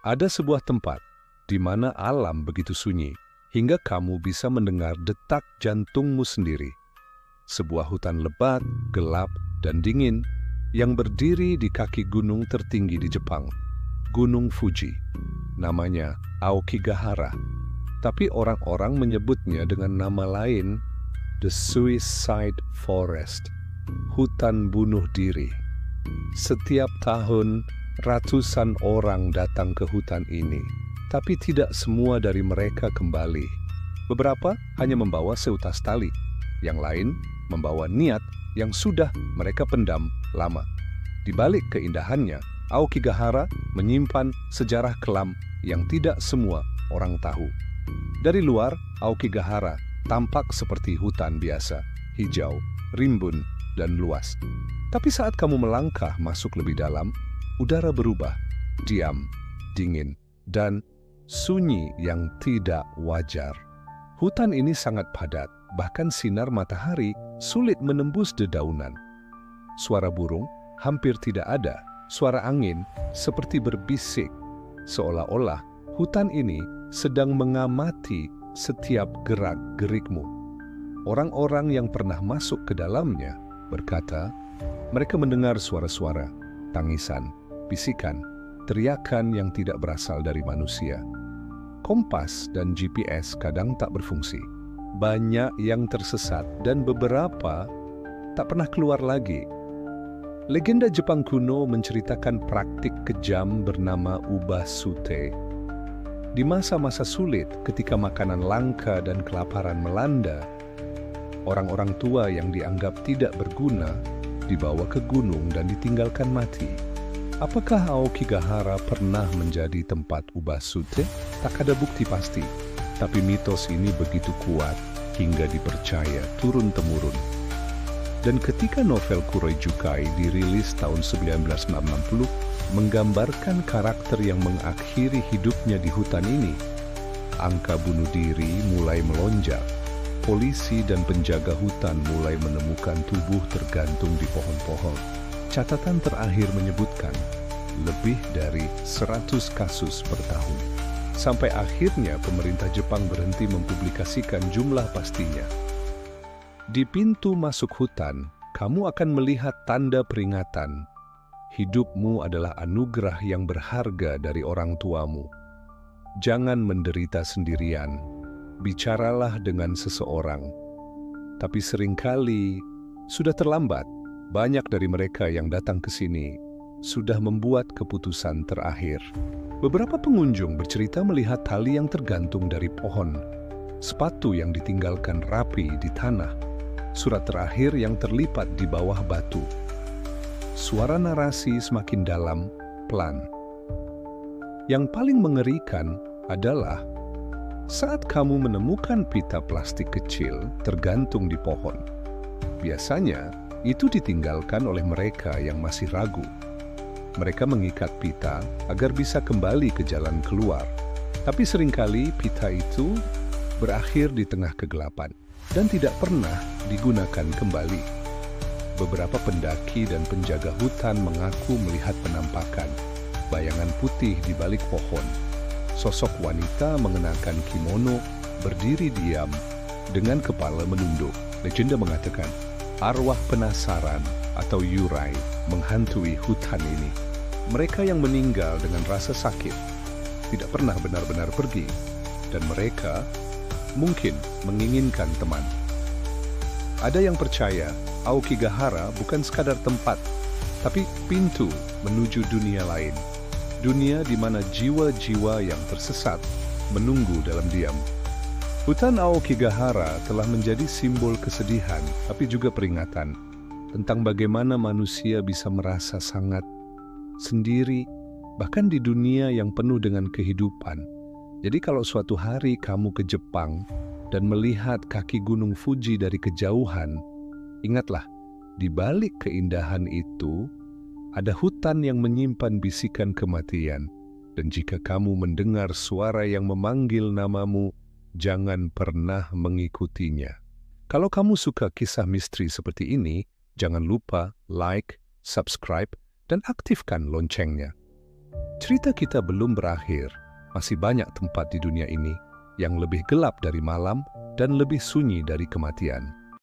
Ada sebuah tempat di mana alam begitu sunyi, hingga kamu bisa mendengar detak jantungmu sendiri. Sebuah hutan lebat, gelap, dan dingin yang berdiri di kaki gunung tertinggi di Jepang, Gunung Fuji. Namanya Aokigahara, tapi orang-orang menyebutnya dengan nama lain, The Suicide Forest, hutan bunuh diri. Setiap tahun, ratusan orang datang ke hutan ini, tapi tidak semua dari mereka kembali. Beberapa hanya membawa seutas tali, yang lain membawa niat yang sudah mereka pendam lama. Di balik keindahannya, Aokigahara menyimpan sejarah kelam yang tidak semua orang tahu. Dari luar, Aokigahara tampak seperti hutan biasa, hijau, rimbun, dan luas. Tapi saat kamu melangkah masuk lebih dalam, udara berubah, diam, dingin, dan sunyi yang tidak wajar. Hutan ini sangat padat, bahkan sinar matahari sulit menembus dedaunan. Suara burung hampir tidak ada, suara angin seperti berbisik, seolah-olah hutan ini sedang mengamati setiap gerak-gerikmu. Orang-orang yang pernah masuk ke dalamnya berkata, mereka mendengar suara-suara, tangisan, bisikan, teriakan yang tidak berasal dari manusia. Kompas dan GPS kadang tak berfungsi. Banyak yang tersesat dan beberapa tak pernah keluar lagi. Legenda Jepang kuno menceritakan praktik kejam bernama ubasute. Di masa-masa sulit ketika makanan langka dan kelaparan melanda, orang-orang tua yang dianggap tidak berguna dibawa ke gunung dan ditinggalkan mati. Apakah Aokigahara pernah menjadi tempat ubasute? Tak ada bukti pasti, tapi mitos ini begitu kuat hingga dipercaya turun-temurun. Dan ketika novel Kuroijukai dirilis tahun 1960, menggambarkan karakter yang mengakhiri hidupnya di hutan ini, angka bunuh diri mulai melonjak. Polisi dan penjaga hutan mulai menemukan tubuh tergantung di pohon-pohon. Catatan terakhir menyebutkan lebih dari 100 kasus per tahun. Sampai akhirnya pemerintah Jepang berhenti mempublikasikan jumlah pastinya. Di pintu masuk hutan, kamu akan melihat tanda peringatan. Hidupmu adalah anugerah yang berharga dari orang tuamu. Jangan menderita sendirian. Bicaralah dengan seseorang. Tapi seringkali sudah terlambat. Banyak dari mereka yang datang ke sini sudah membuat keputusan terakhir. Beberapa pengunjung bercerita melihat tali yang tergantung dari pohon, sepatu yang ditinggalkan rapi di tanah, surat terakhir yang terlipat di bawah batu. Suara narasi semakin dalam, pelan. Yang paling mengerikan adalah saat kamu menemukan pita plastik kecil tergantung di pohon. Biasanya, itu ditinggalkan oleh mereka yang masih ragu. Mereka mengikat pita agar bisa kembali ke jalan keluar. Tapi seringkali pita itu berakhir di tengah kegelapan dan tidak pernah digunakan kembali. Beberapa pendaki dan penjaga hutan mengaku melihat penampakan, bayangan putih di balik pohon. Sosok wanita mengenakan kimono berdiri diam dengan kepala menunduk. Legenda mengatakan, arwah penasaran atau yurai menghantui hutan ini. Mereka yang meninggal dengan rasa sakit tidak pernah benar-benar pergi, dan mereka mungkin menginginkan teman. Ada yang percaya Aokigahara bukan sekadar tempat, tapi pintu menuju dunia lain. Dunia di mana jiwa-jiwa yang tersesat menunggu dalam diam. Hutan Aokigahara telah menjadi simbol kesedihan, tapi juga peringatan tentang bagaimana manusia bisa merasa sangat sendiri, bahkan di dunia yang penuh dengan kehidupan. Jadi kalau suatu hari kamu ke Jepang dan melihat kaki Gunung Fuji dari kejauhan, ingatlah, di balik keindahan itu, ada hutan yang menyimpan bisikan kematian. Dan jika kamu mendengar suara yang memanggil namamu, jangan pernah mengikutinya. Kalau kamu suka kisah misteri seperti ini, jangan lupa like, subscribe, dan aktifkan loncengnya. Cerita kita belum berakhir. Masih banyak tempat di dunia ini yang lebih gelap dari malam dan lebih sunyi dari kematian.